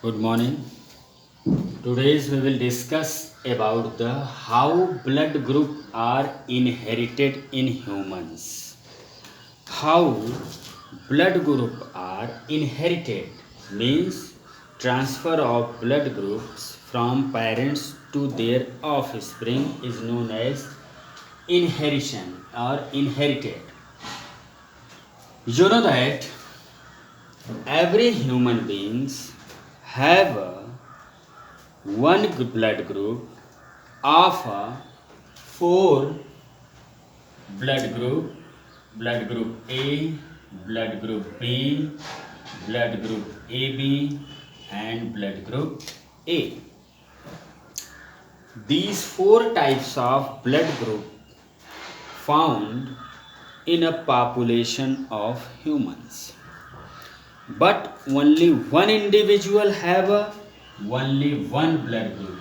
Good morning. Today we will discuss about the how blood group are inherited in humans. How blood group are inherited means transfer of blood groups from parents to their offspring is known as inheritance or inherited. You know that every human beings have one blood group of four blood group A, blood group B, blood group AB, and blood group A. These four types of blood group found in a population of humans, but only one individual have only one blood group.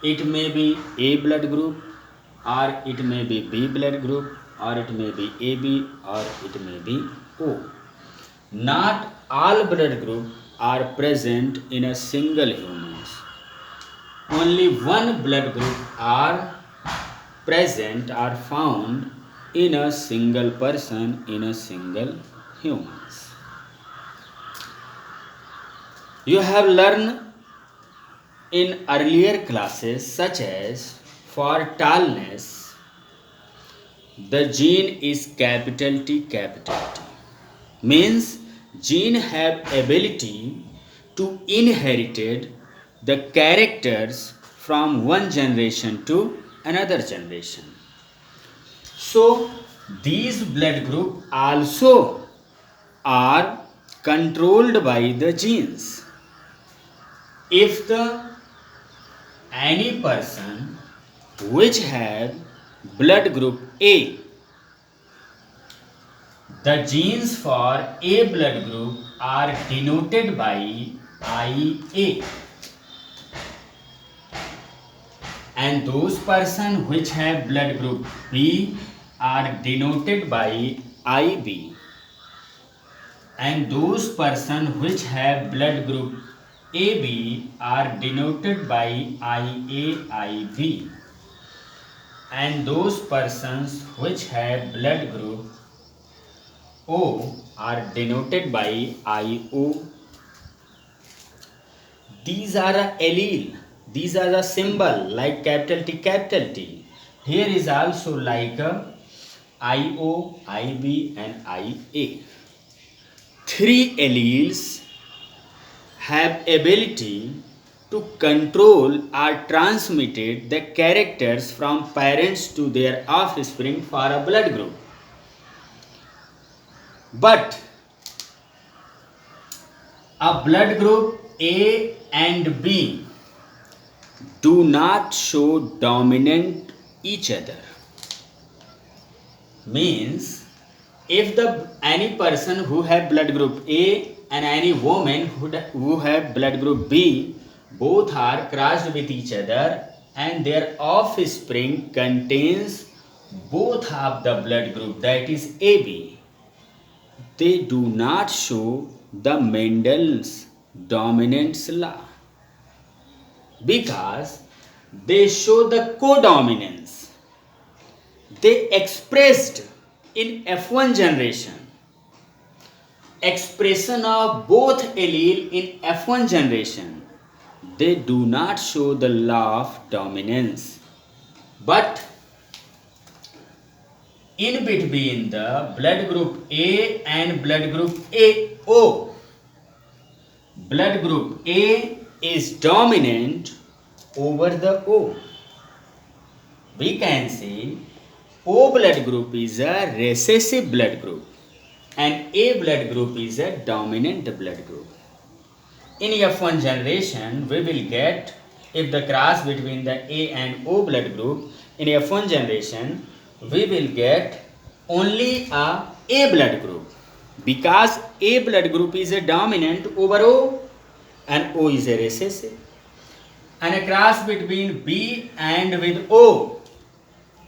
It may be A blood group, or it may be B blood group, or it may be AB, or it may be O. Not all blood groups are present in a single humans. Only one blood group are present or found in a single person in a single humans. You have learned in earlier classes such as for tallness the gene is capital T means gene have ability to inherited the characters from one generation to another generation. So these blood group also are controlled by the genes. If the any person which have blood group A, the genes for A blood group are denoted by IA, and those person which have blood group B are denoted by IB, and those person which have blood group AB are denoted by IAIB, and those persons which have blood group O are denoted by IO. These are a allele. These are a symbol like capital T. Here is also like a IO, IB, and IA. Three alleles have ability to control or transmitted the characters from parents to their offspring for a blood group. But a blood group A and B do not show dominant each other. Means if the any person who have blood group A and any woman who have blood group B, both are crossed with each other and their offspring contains both of the blood group, that is AB, they do not show the Mendel's dominance law because they show the codominance. They expressed in F1 generation. Expression of both allele in F1 generation, they do not show the law of dominance. But in between the blood group A and blood group AO, blood group A is dominant over the O. We can say O blood group is a recessive blood group and A blood group is a dominant blood group. In F1 generation, we will get, if the cross between the A and O blood group, in F1 generation, we will get only a A blood group because A blood group is a dominant over O and O is a recessive. And a cross between B and with O,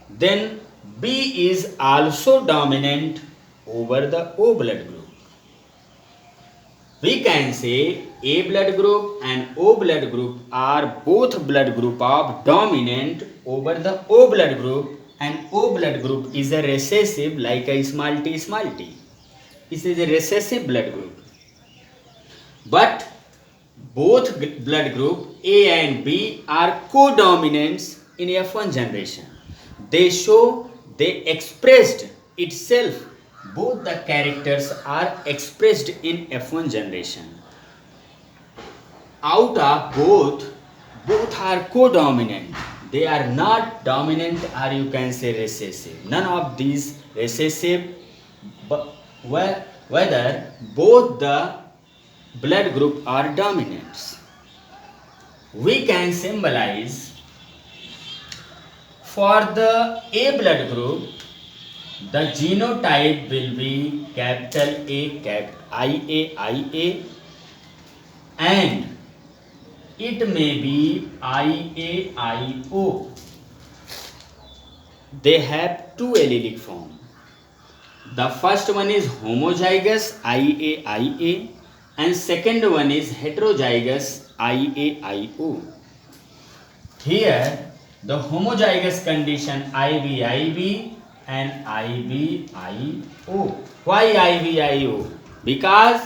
then B is also dominant over the O blood group. we can say A blood group and O blood group are both blood group of dominant over the O blood group, and O blood group is a recessive like a small t small t. This is a recessive blood group. But both blood group A and B are co-dominants in F1 generation. They expressed itself. Both the characters are expressed in F1 generation. Out of both are co-dominant. They are not dominant, or you can say recessive. None of these recessive, but whether both the blood group are dominants. We can symbolize for the A blood group, the genotype will be capital A, IA, and it may be IAIO. They have two allelic form. The first one is homozygous IAIA, and second one is heterozygous IAIO. Here the homozygous condition IBIB and IBIO. Why IBIO? Because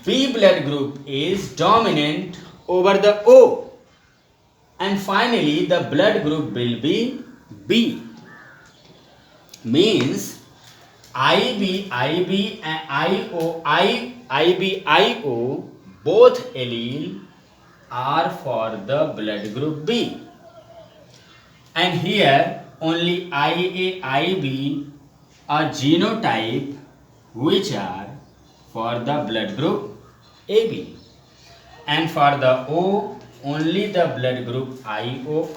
B blood group is dominant over the O, and finally the blood group will be B. Means IB and IBIO both allele are for the blood group B, and here only IAIB are genotype which are for the blood group AB, and for the O only the blood group IO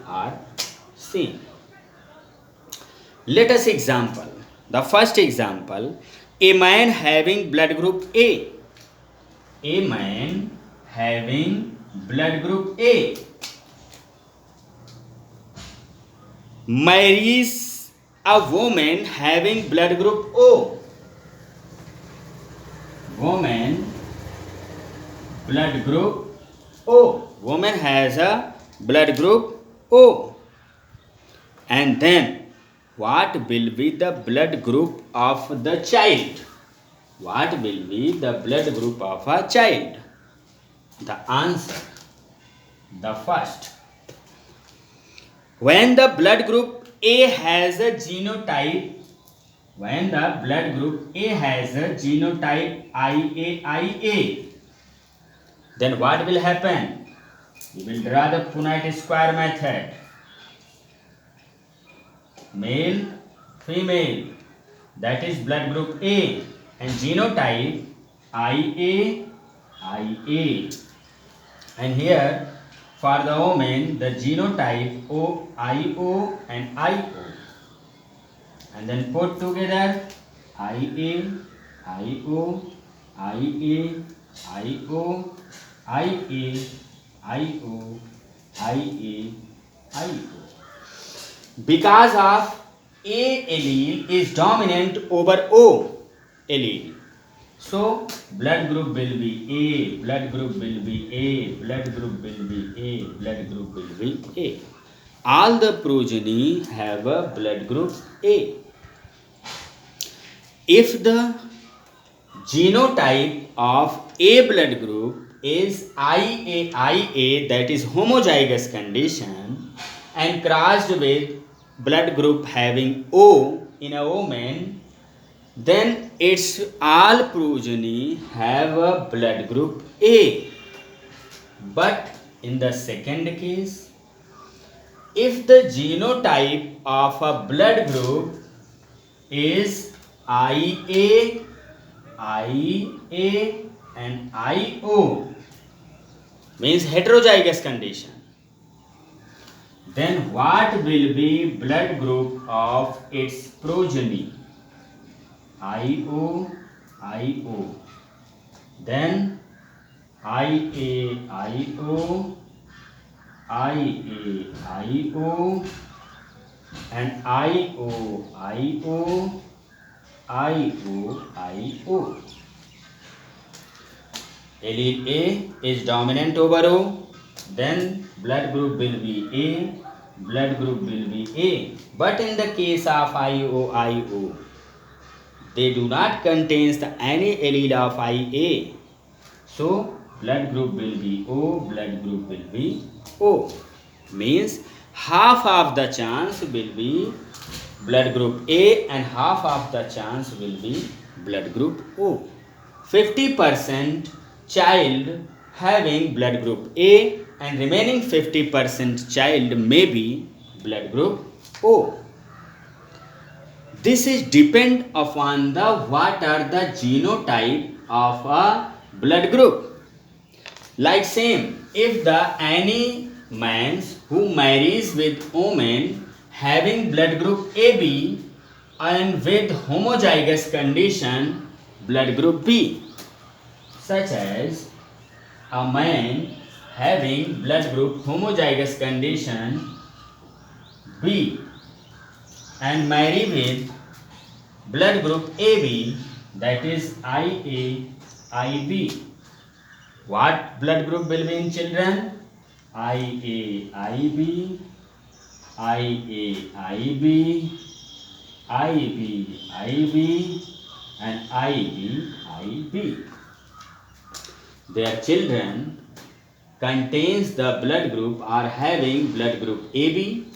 are seen. Let us example. The first example, a man having blood group A. A man having blood group A marries a woman having blood group O. Woman blood group O. Woman has a blood group O. And then what will be the blood group of the child? What will be the blood group of a child? The answer, the first. When the blood group A has a genotype, IAIA, then what will happen? We will draw the Punnett square method. Male, female, that is blood group A, and genotype IA. And here for the woman the genotype IO and IO, and then put together IA, IO, IA, IO, IA, IO. Because of A allele is dominant over O allele, so blood group will be A, blood group will be A, blood group will be A, blood group will be A. All the progeny have a blood group A. If the genotype of A blood group is IAIA, that is homozygous condition, and crossed with blood group having O in a woman, then its all progeny have a blood group A. But in the second case, if the genotype of a blood group is IA, and IO, means heterozygous condition, then what will be blood group of its progeny? IO, then IAIO, and IOIO. allele A is dominant over O, then blood group will be A, blood group will be A. But in the case of IO, they do not contain any allele of IA. So blood group will be O, blood group will be O. Means half of the chance will be blood group A and half of the chance will be blood group O. 50% child having blood group A and remaining 50% child may be blood group O. This is depend upon the what are the genotype of a blood group. Like same, if the any man who marries with woman having blood group AB and with homozygous condition blood group B, such as a man having blood group homozygous condition B and marry with blood group AB, that is IA, IB. What blood group will be in children? IA, IB, IA, IB, IB, IB, and IB, IB. Their children contains the blood group are having blood group AB,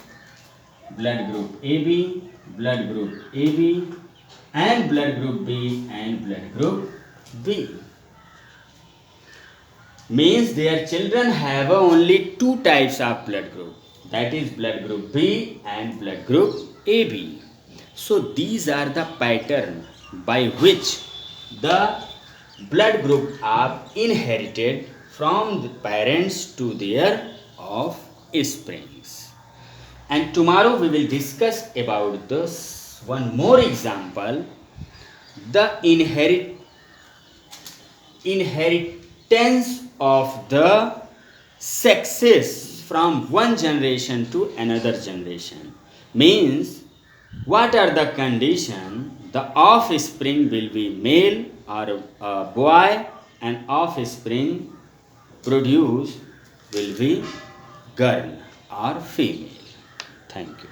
blood group AB, blood group AB, and blood group B and blood group B. Means their children have only two types of blood group, that is blood group B and blood group AB. So these are the pattern by which the blood group are inherited from the parents to their offsprings. And tomorrow we will discuss about this one more example, the inheritance of the sexes from one generation to another generation. Means what are the condition? The offspring will be male or a boy, and offspring produced will be girl or female. Thank you.